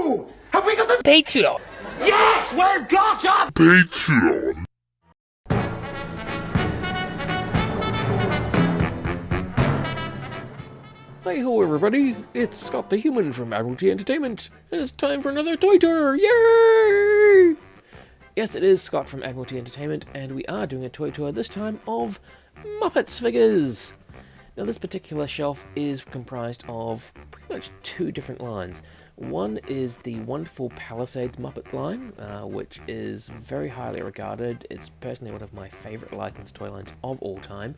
Ooh! Have we got the Patreon? Yes! We've got a Patreon. Hey ho everybody, it's Scott the Human from Admiralty Entertainment, and it's time for another toy tour! Yay! Yes, it is Scott from Admiralty Entertainment, and we are doing a toy tour this time of Muppets figures! Now this particular shelf is comprised of pretty much two different lines. One is the wonderful Palisades Muppet line, which is very highly regarded. It's personally one of my favourite licensed toy lines of all time.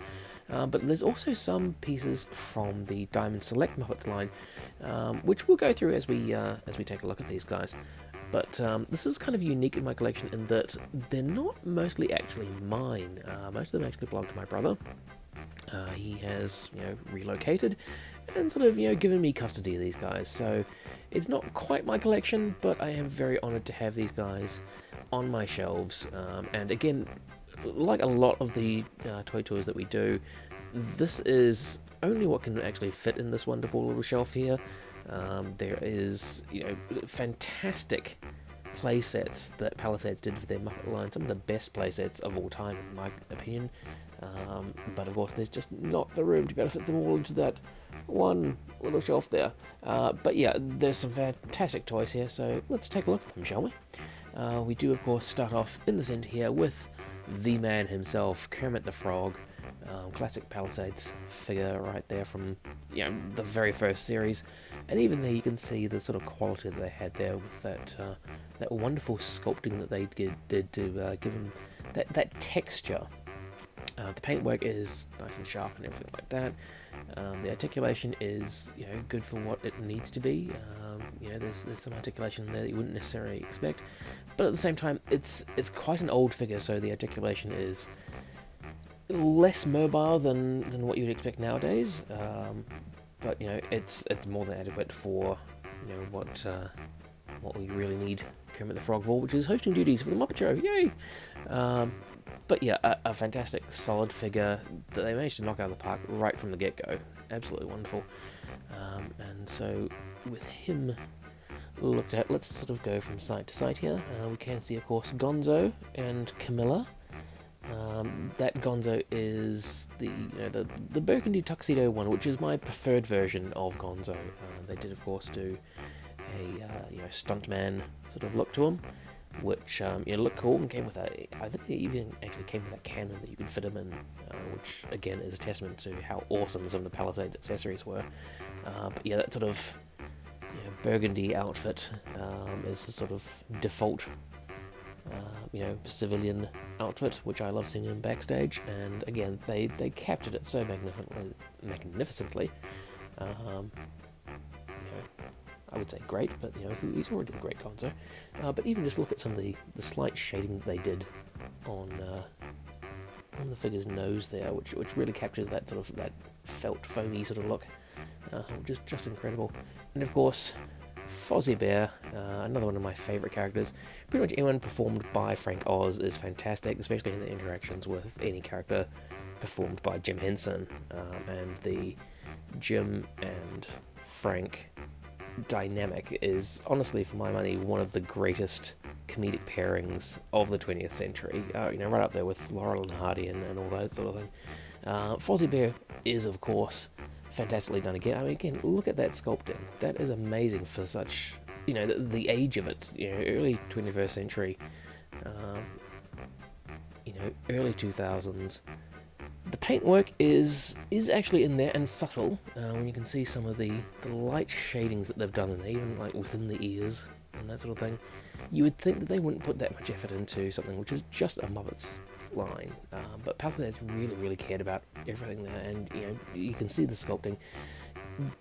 But there's also some pieces from the Diamond Select Muppets line, which we'll go through as we take a look at these guys. But this is kind of unique in my collection in that they're not mostly actually mine. Most of them actually belong to my brother. He has, relocated and sort of, given me custody of these guys. So it's not quite my collection, but I am very honoured to have these guys on my shelves. And again, like a lot of the toy tours that we do, this is only what can actually fit in this wonderful little shelf here. There is, fantastic play sets that Palisades did for their Muppet line, some of the best play sets of all time in my opinion. But of course there's just not the room to be able to fit them all into that one little shelf there. But yeah, there's some fantastic toys here, so let's take a look at them, shall we? We do of course start off in the centre here with the man himself, Kermit the Frog. Classic Palisades figure right there from the very first series, and even there you can see the sort of quality that they had there with that wonderful sculpting that they did to give him that texture. The paintwork is nice and sharp and everything like that. The articulation is good for what it needs to be. There's some articulation there that you wouldn't necessarily expect, but at the same time it's quite an old figure, so the articulation is less mobile than what you'd expect nowadays. But it's more than adequate for what we really need Kermit the Frog for, which is hosting duties for the Muppet Show. Yay! But yeah, a fantastic, solid figure that they managed to knock out of the park right from the get-go. Absolutely wonderful. And so, with him looked at, let's sort of go from side to side here. We can see, of course, Gonzo and Camilla. That Gonzo is the burgundy tuxedo one, which is my preferred version of Gonzo. They did, of course, do a stuntman sort of look to him, which looked cool and came with I think it even actually came with a cannon that you could fit him in, which again is a testament to how awesome some of the Palisades accessories were. But yeah, that sort of burgundy outfit is the sort of default civilian outfit, which I love seeing him backstage, and again they captured it so magnificently. I would say great, but he's already a great Gonzo. But even just look at some of the slight shading that they did on the figure's nose there, which really captures that sort of that felt foamy sort of look, which is just incredible. And of course, Fozzie Bear, another one of my favourite characters. Pretty much anyone performed by Frank Oz is fantastic, especially in the interactions with any character performed by Jim Henson. And the Jim and Frank dynamic is honestly, for my money, one of the greatest comedic pairings of the 20th century. Right up there with Laurel and Hardy and all that sort of thing. Fozzie Bear is, of course, fantastically done again. I mean, again, look at that sculpting. That is amazing for such, the age of it. Early 21st century, early 2000s. The paintwork is actually in there and subtle. When you can see some of the light shadings that they've done in there, even like within the ears and that sort of thing. You would think that they wouldn't put that much effort into something which is just a Muppets line, but Palisades really cared about everything there, and you can see the sculpting.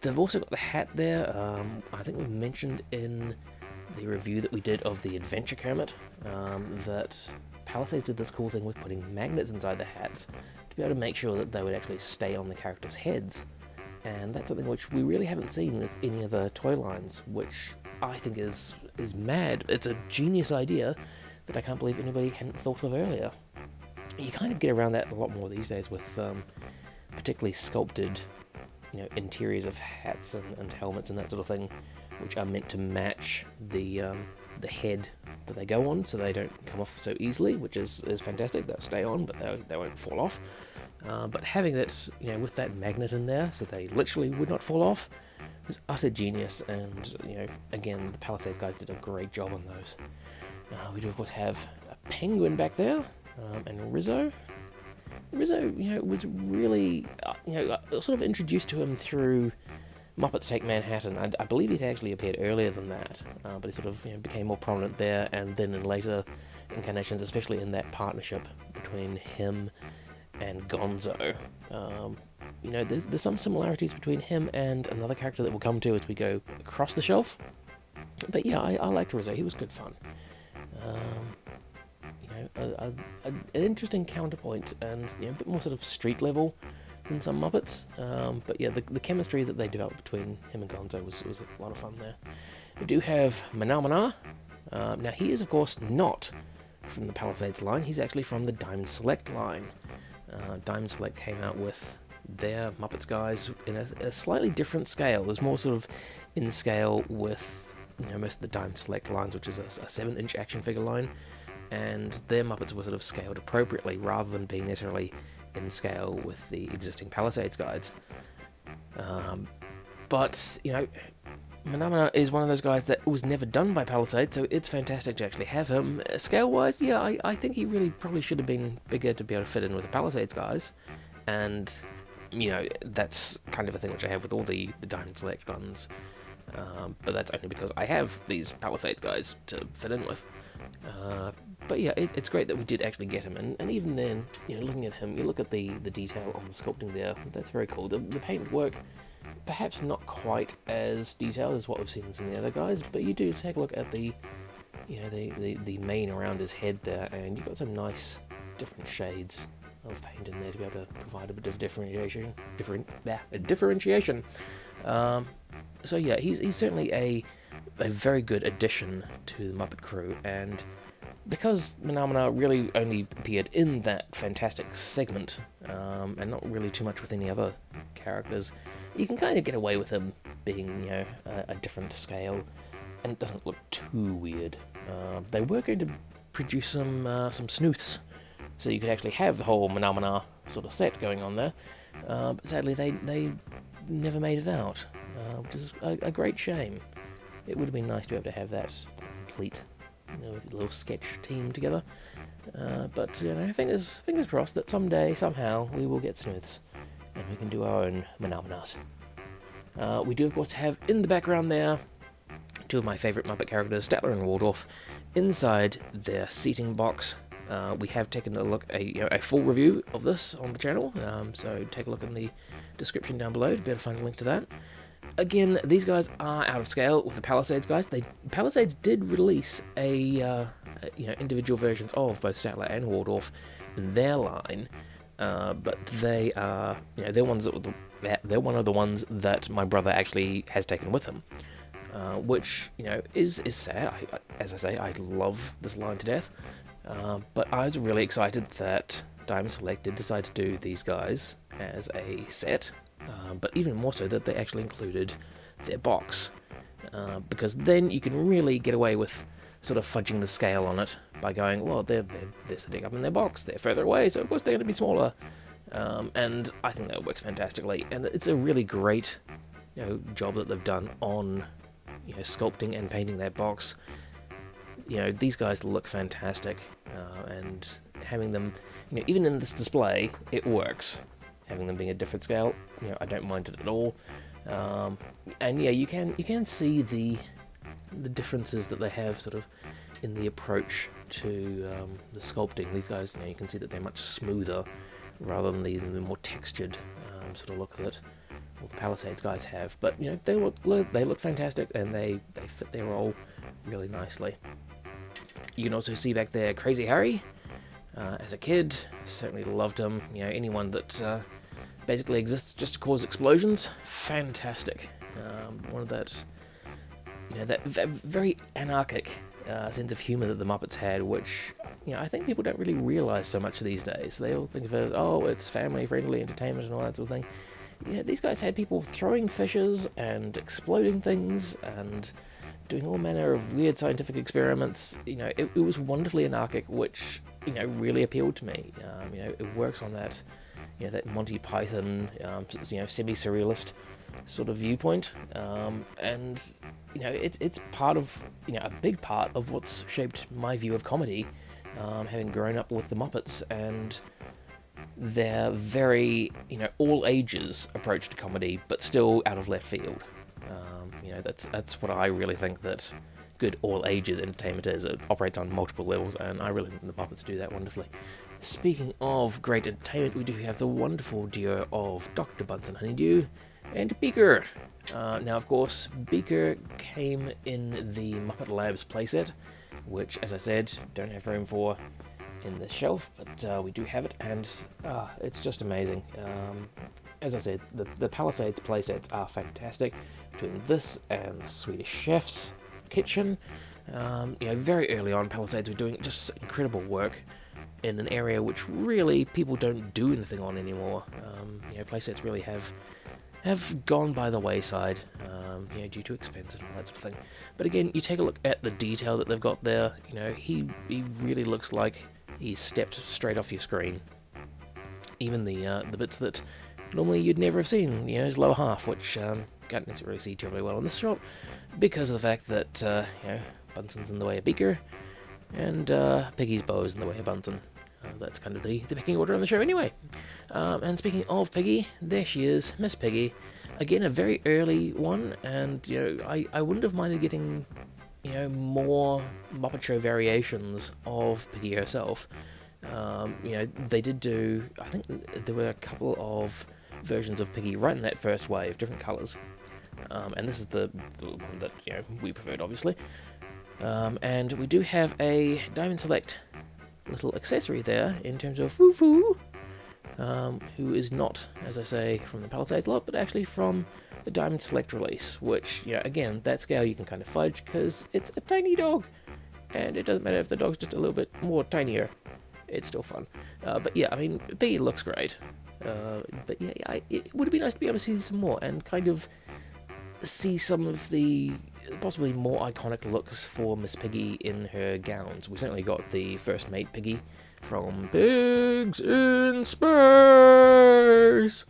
They've also got the hat there. I think we mentioned in the review that we did of the Adventure Kermit that Palisades did this cool thing with putting magnets inside the hats to be able to make sure that they would actually stay on the characters' heads, and that's something which we really haven't seen with any of the toy lines, which I think is mad. It's a genius idea that I can't believe anybody hadn't thought of earlier. You kind of get around that a lot more these days with particularly sculpted interiors of hats and helmets and that sort of thing, which are meant to match the head that they go on, so they don't come off so easily, which is fantastic. They'll stay on, but they won't fall off. But having it, with that magnet in there, so they literally would not fall off, was utter genius. And again, the Palisades guys did a great job on those. We do of course have a penguin back there, and Rizzo. Rizzo, was really, sort of introduced to him through Muppets Take Manhattan. I believe he'd actually appeared earlier than that, but he sort of became more prominent there, and then in later incarnations, especially in that partnership between him and Gonzo. There's some similarities between him and another character that we'll come to as we go across the shelf. But yeah, I liked Rizzo. He was good fun. An interesting counterpoint, and a bit more sort of street level than some Muppets. But yeah, the chemistry that they developed between him and Gonzo was a lot of fun there. We do have Mana. Now he is of course not from the Palisades line. He's actually from the Diamond Select line. Diamond Select came out with their Muppets guys in a slightly different scale. It was more sort of in scale with most of the Diamond Select lines, which is a 7-inch action figure line, and their Muppets were sort of scaled appropriately rather than being necessarily in scale with the existing Palisades guides. But Mana is one of those guys that was never done by Palisades, so it's fantastic to actually have him. Scale-wise, yeah, I think he really probably should have been bigger to be able to fit in with the Palisades guys, and that's kind of a thing which I have with all the Diamond Select guns. But that's only because I have these Palisades guys to fit in with. But yeah, it's great that we did actually get him, and even then, looking at him, you look at the detail on the sculpting there, that's very cool. The paint work, perhaps not quite as detailed as what we've seen in some of the other guys, but you do take a look at the mane around his head there, and you've got some nice different shades of paint in there to be able to provide a bit of differentiation. So yeah, he's certainly a very good addition to the Muppet crew, and because Mana really only appeared in that fantastic segment, and not really too much with any other characters, you can kind of get away with him being, a different scale, and it doesn't look too weird. They were going to produce some snooths, so you could actually have the whole Mana sort of set going on there, but sadly they never made it out, which is a great shame. It would have been nice to be able to have that complete little sketch team together. But fingers crossed that someday, somehow, we will get Snooths, and we can do our own Manamanas. We do, of course, have in the background there two of my favourite Muppet characters, Statler and Waldorf, inside their seating box. We have taken a look, a full review of this on the channel, so take a look in the description down below to be able to find a link to that. Again, these guys are out of scale with the Palisades guys. Palisades did release individual versions of both Statler and Waldorf in their line, but they are, they're one of the ones that my brother actually has taken with him, which is sad. As I say, I love this line to death, but I was really excited that Diamond Select did decide to do these guys as a set. But even more so that they actually included their box, because then you can really get away with sort of fudging the scale on it by going, well, they're sitting up in their box, they're further away, so of course they're going to be smaller, and I think that works fantastically, and it's a really great job that they've done on sculpting and painting that box. These guys look fantastic, and having them even in this display, it works. Having them being a different scale, I don't mind it at all. And yeah, you can see the differences that they have sort of in the approach to the sculpting. These guys, you can see that they're much smoother rather than the more textured sort of look that all the Palisades guys have. But they look fantastic, and they fit their role really nicely. You can also see back there Crazy Harry. As a kid, certainly loved him. Anyone that basically exists just to cause explosions, fantastic. One of that, that very anarchic sense of humour that the Muppets had, which I think people don't really realise so much these days. They all think of it as, oh, it's family-friendly entertainment and all that sort of thing. these guys had people throwing fishes and exploding things and doing all manner of weird scientific experiments. It was wonderfully anarchic, which, really appealed to me. It works on that, that Monty Python, semi-surrealist sort of viewpoint. And, it's part of, a big part of what's shaped my view of comedy, having grown up with the Muppets and their very, all ages approach to comedy, but still out of left field. That's what I really think that good all ages entertainment is. It operates on multiple levels, and I really think the Muppets do that wonderfully. Speaking of great entertainment, we do have the wonderful duo of Dr. Bunsen Honeydew and Beaker. Now, of course, Beaker came in the Muppet Labs playset, which, as I said, don't have room for in the shelf, but we do have it, and it's just amazing. As I said, the Palisades playsets are fantastic. Between this and Swedish Chef's kitchen, very early on, Palisades were doing just incredible work in an area which really people don't do anything on anymore. Playsets really have gone by the wayside, due to expense and all that sort of thing. But again, you take a look at the detail that they've got there. He really looks like he's stepped straight off your screen. Even the bits that normally you'd never have seen, his lower half, which can't necessarily see terribly well in this shot, because of the fact that Bunsen's in the way of Beaker, and Piggy's bow is in the way of Bunsen. That's kind of the pecking order on the show anyway. And speaking of Piggy, there she is, Miss Piggy. Again, a very early one, and I wouldn't have minded getting more Muppet Show variations of Piggy herself. They did do, I think there were a couple of versions of Piggy right in that first wave, different colours. And this is the one that we preferred, obviously. And we do have a Diamond Select little accessory there in terms of Foo-Foo, who is not, as I say, from the Palisades lot, but actually from the Diamond Select release, which, again, that scale you can kind of fudge because it's a tiny dog, and it doesn't matter if the dog's just a little bit more tinier, it's still fun. But yeah, I mean, Piggy looks great. But yeah, it would be nice to be able to see some more and kind of see some of the possibly more iconic looks for Miss Piggy in her gowns. We certainly got the first mate Piggy from Pigs in Space.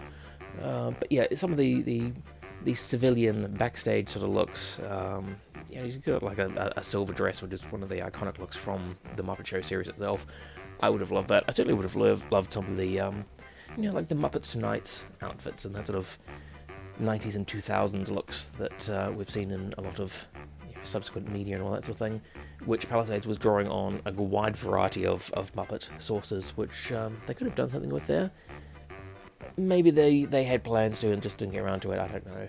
But yeah, some of the civilian backstage sort of looks. He's got like a silver dress, which is one of the iconic looks from the Muppet Show series itself. I would have loved that. I certainly would have loved some of the like the Muppets Tonight's outfits and that sort of 90s and 2000s looks that we've seen in a lot of subsequent media and all that sort of thing, which Palisades was drawing on a wide variety of Muppet sources, which they could have done something with there. Maybe they had plans to and just didn't get around to it, I don't know.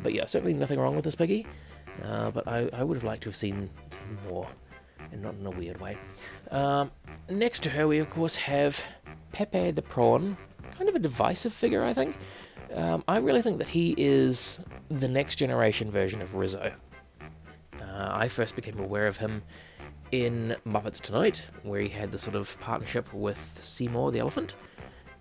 But yeah, certainly nothing wrong with this Piggy, but I would have liked to have seen more, and not in a weird way. Next to her we of course have Pepe the Prawn, kind of a divisive figure, I think. I really think that he is the next generation version of Rizzo. I first became aware of him in Muppets Tonight, where he had the sort of partnership with Seymour the elephant,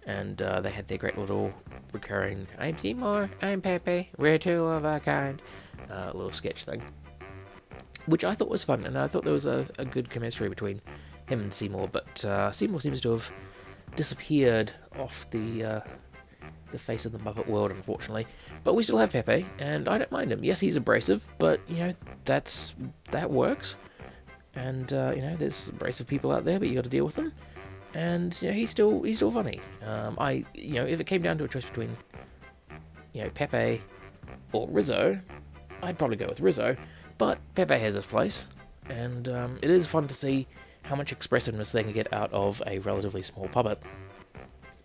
and they had their great little recurring "I'm Seymour, I'm Pepe, we're two of a kind" little sketch thing, which I thought was fun, and I thought there was a good chemistry between him and Seymour, but Seymour seems to have disappeared off the face of the Muppet world, unfortunately. But we still have Pepe, and I don't mind him. Yes, he's abrasive, but that works. And there's abrasive people out there, but you got to deal with them. And he's still funny. If it came down to a choice between Pepe or Rizzo, I'd probably go with Rizzo. But Pepe has his place, and it is fun to see how much expressiveness they can get out of a relatively small puppet.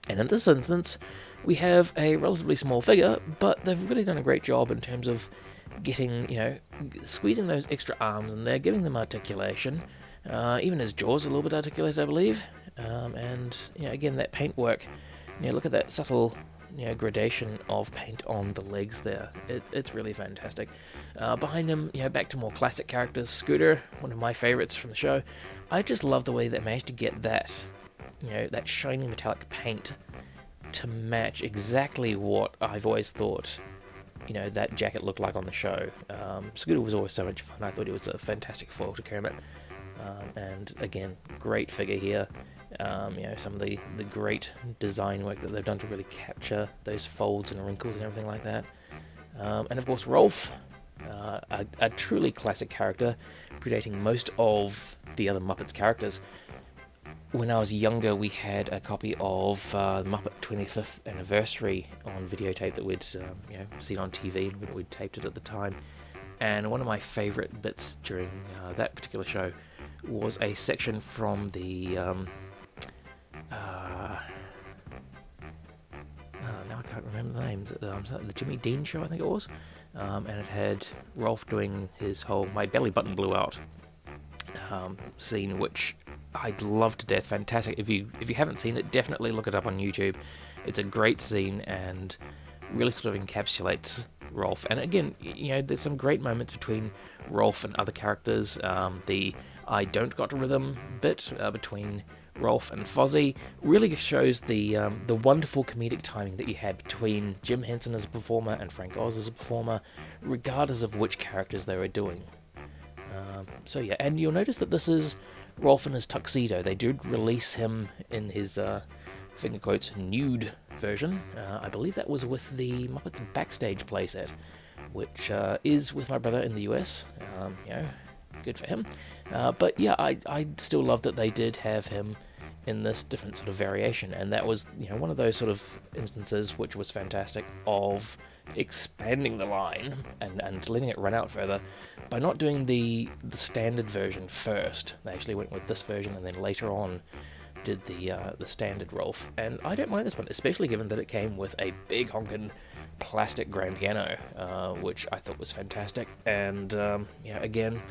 And in this instance, we have a relatively small figure, but they've really done a great job in terms of getting, squeezing those extra arms in there, giving them articulation. Even his jaw's a little bit articulated, I believe. And, again, that paint work. Look at that subtle, gradation of paint on the legs there. It's really fantastic. Behind him, back to more classic characters. Scooter, one of my favourites from the show. I just love the way they managed to get that, that shiny metallic paint to match exactly what I've always thought, that jacket looked like on the show. Scooter was always so much fun. I thought he was a fantastic foil to Kermit. And again, great figure here. Some of the great design work that they've done to really capture those folds and wrinkles and everything like that. And of course, Rolf, a truly classic character, predating most of the other Muppets characters. When I was younger, we had a copy of Muppet 25th Anniversary on videotape that we'd seen on TV, and we'd taped it at the time. And one of my favourite bits during that particular show was a section from the now I can't remember the names. The Jimmy Dean show, I think it was, and it had Rolf doing his whole "My belly button blew out" scene, which I loved to death. Fantastic. If you haven't seen it, definitely look it up on YouTube. It's a great scene and really sort of encapsulates Rolf. And again, there's some great moments between Rolf and other characters. The "I don't got rhythm" bit between Rolf and Fozzie really shows the wonderful comedic timing that you had between Jim Henson as a performer and Frank Oz as a performer, regardless of which characters they were doing. So yeah, and you'll notice that this is Rolf in his tuxedo. They did release him in his, finger quotes, nude version. I believe that was with the Muppets Backstage playset, which is with my brother in the US. Good for him. But yeah, I still love that they did have him in this different sort of variation, and that was one of those sort of instances which was fantastic of expanding the line and letting it run out further by not doing the standard version first. They actually went with this version and then later on did the standard Rolf, and I don't mind this one, especially given that it came with a big honkin' plastic grand piano, which I thought was fantastic. And again,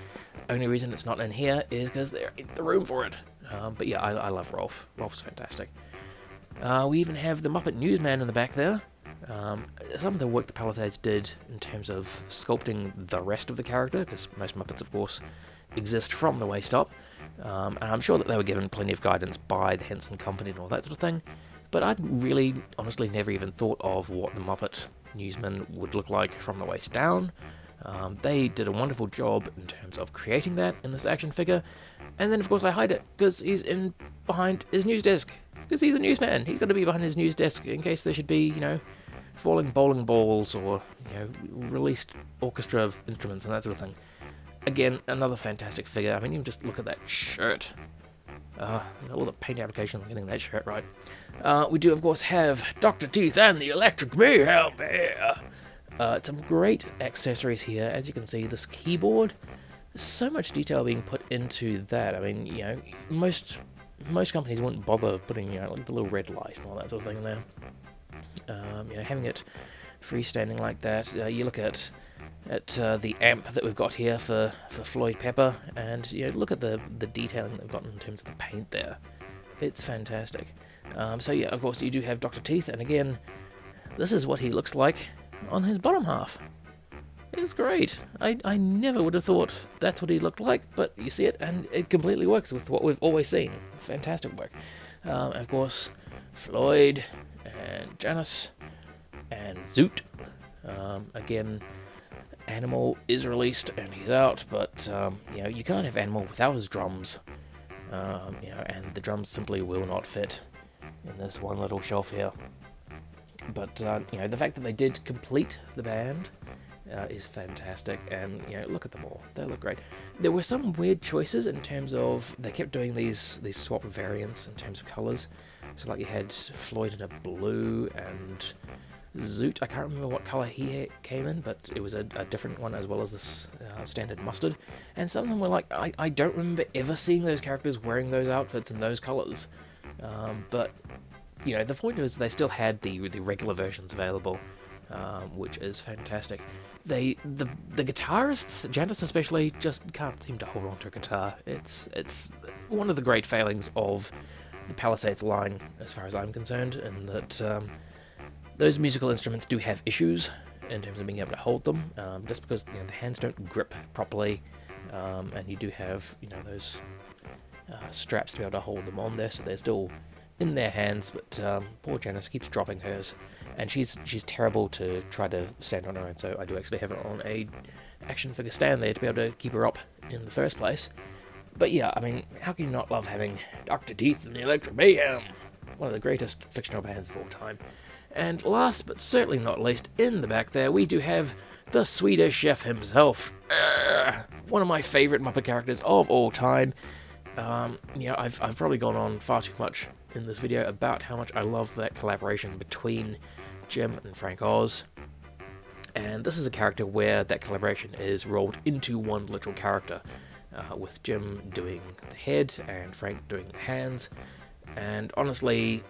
only reason it's not in here is because there ain't the room for it. But yeah, I love Rolf. Rolf's fantastic. We even have the Muppet Newsman in the back there. Some of the work the Palisades did in terms of sculpting the rest of the character, because most Muppets, of course, exist from the waist up. And I'm sure that they were given plenty of guidance by the Henson Company and all that sort of thing. But I'd really, honestly, never even thought of what the Muppet Newsman would look like from the waist down. They did a wonderful job in terms of creating that in this action figure. And then, of course, I hide it because he's in behind his news desk. Because he's a newsman. He's got to be behind his news desk in case there should be, falling bowling balls or, released orchestra instruments and that sort of thing. Again, another fantastic figure. I mean, you can just look at that shirt. All the paint application on getting that shirt right. We do, of course, have Dr. Teeth and the Electric Mayhem here. Some great accessories here. As you can see, this keyboard, there's so much detail being put into that. I mean, most companies wouldn't bother putting, like the little red light and all that sort of thing in there. Having it freestanding like that. You look at the amp that we've got here for Floyd Pepper, and look at the detailing that they've got in terms of the paint there. It's fantastic. So yeah, of course you do have Dr. Teeth, and again, this is what he looks like on his bottom half. It's great. I never would have thought that's what he looked like, but you see it, and it completely works with what we've always seen. Fantastic work. Of course, Floyd and Janice and Zoot. Again, Animal is released and he's out, but you can't have Animal without his drums. And the drums simply will not fit in this one little shelf here. But the fact that they did complete the band is fantastic, and look at them all. They look great. There were some weird choices in terms of they kept doing these swap variants in terms of colours. So like you had Floyd in a blue and Zoot, I can't remember what colour he came in, but it was a different one as well as this standard mustard. And some of them were like, I don't remember ever seeing those characters wearing those outfits in those colours. But the point is they still had the regular versions available, which is fantastic. The guitarists, Janice especially, just can't seem to hold on to a guitar. It's one of the great failings of the Palisades line, as far as I'm concerned, in that those musical instruments do have issues in terms of being able to hold them, just because the hands don't grip properly, and you do have those straps to be able to hold them on there, so they're still in their hands, but poor Janice keeps dropping hers, and she's terrible to try to stand on her own, so I do actually have her on a action figure stand there to be able to keep her up in the first place. But yeah, I mean, how can you not love having Dr. Teeth and the Electric Mayhem? One of the greatest fictional bands of all time. And last but certainly not least, in the back there, we do have the Swedish Chef himself. One of my favourite Muppet characters of all time. I've probably gone on far too much in this video about how much I love that collaboration between Jim and Frank Oz. And this is a character where that collaboration is rolled into one literal character, with Jim doing the head and Frank doing the hands. And honestly,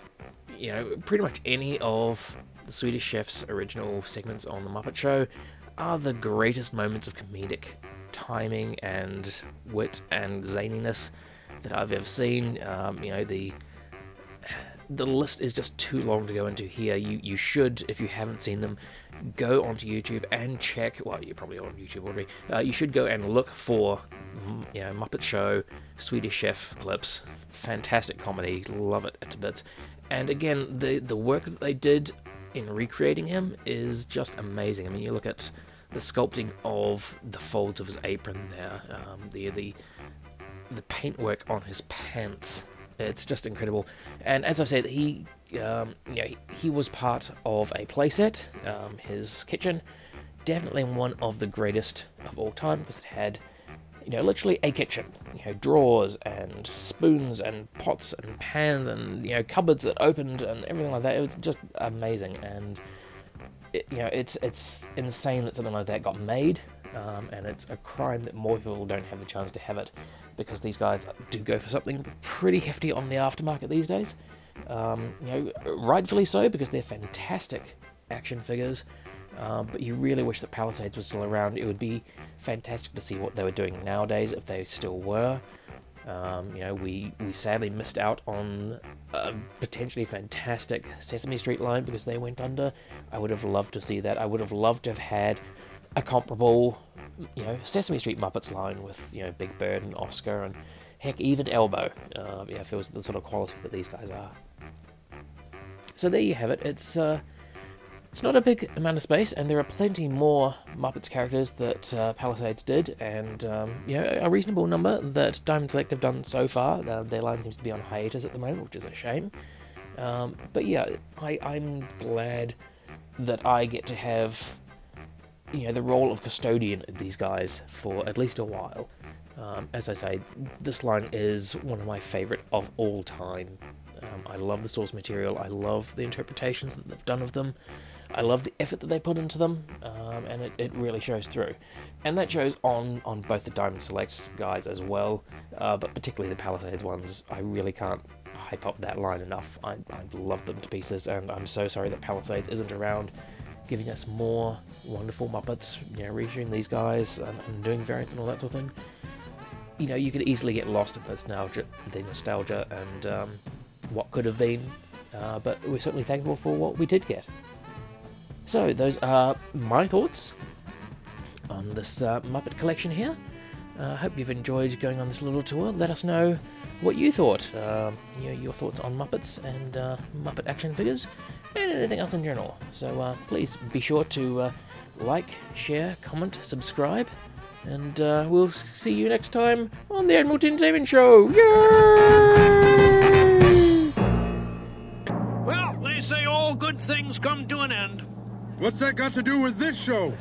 pretty much any of the Swedish Chef's original segments on the Muppet Show are the greatest moments of comedic timing and wit and zaniness that I've ever seen. The list is just too long to go into here. You should, if you haven't seen them, go onto YouTube and check. Well, you're probably on YouTube already. You should go and look for, Muppet Show, Swedish Chef clips. Fantastic comedy, love it to bits. And again, the work that they did in recreating him is just amazing. I mean, you look at the sculpting of the folds of his apron there, the paintwork on his pants. It's just incredible. And as I said, he was part of a playset, his kitchen, definitely one of the greatest of all time, because it had, literally a kitchen, drawers and spoons and pots and pans and, cupboards that opened and everything like that. It was just amazing, and it's insane that something like that got made, and it's a crime that more people don't have the chance to have it, because these guys do go for something pretty hefty on the aftermarket these days. Rightfully so, because they're fantastic action figures, but you really wish that Palisades was still around. It would be fantastic to see what they were doing nowadays, if they still were. We sadly missed out on a potentially fantastic Sesame Street line because they went under. I would have loved to see that. I would have loved to have had a comparable, Sesame Street Muppets line with, Big Bird and Oscar and, heck, even Elbow, if it was the sort of quality that these guys are. So there you have it. It's not a big amount of space, and there are plenty more Muppets characters that Palisades did, and, a reasonable number that Diamond Select have done so far. Their line seems to be on hiatus at the moment, which is a shame. But yeah, I'm glad that I get to have the role of custodian of these guys for at least a while. As I say, this line is one of my favourite of all time. I love the source material, I love the interpretations that they've done of them, I love the effort that they put into them, and it really shows through. And that shows on both the Diamond Select guys as well, but particularly the Palisades ones. I really can't hype up that line enough. I love them to pieces, and I'm so sorry that Palisades isn't around, giving us more wonderful Muppets, reissuing these guys and doing variants and all that sort of thing. You could easily get lost in the nostalgia and what could have been, but we're certainly thankful for what we did get. So those are my thoughts on this Muppet collection here. I hope you've enjoyed going on this little tour. Let us know what you thought, your thoughts on Muppets and Muppet action figures, and anything else in general. So please be sure to like, share, comment, subscribe, and we'll see you next time on the Admiralty Entertainment Show. Yay! Well, they say all good things come to an end. What's that got to do with this show?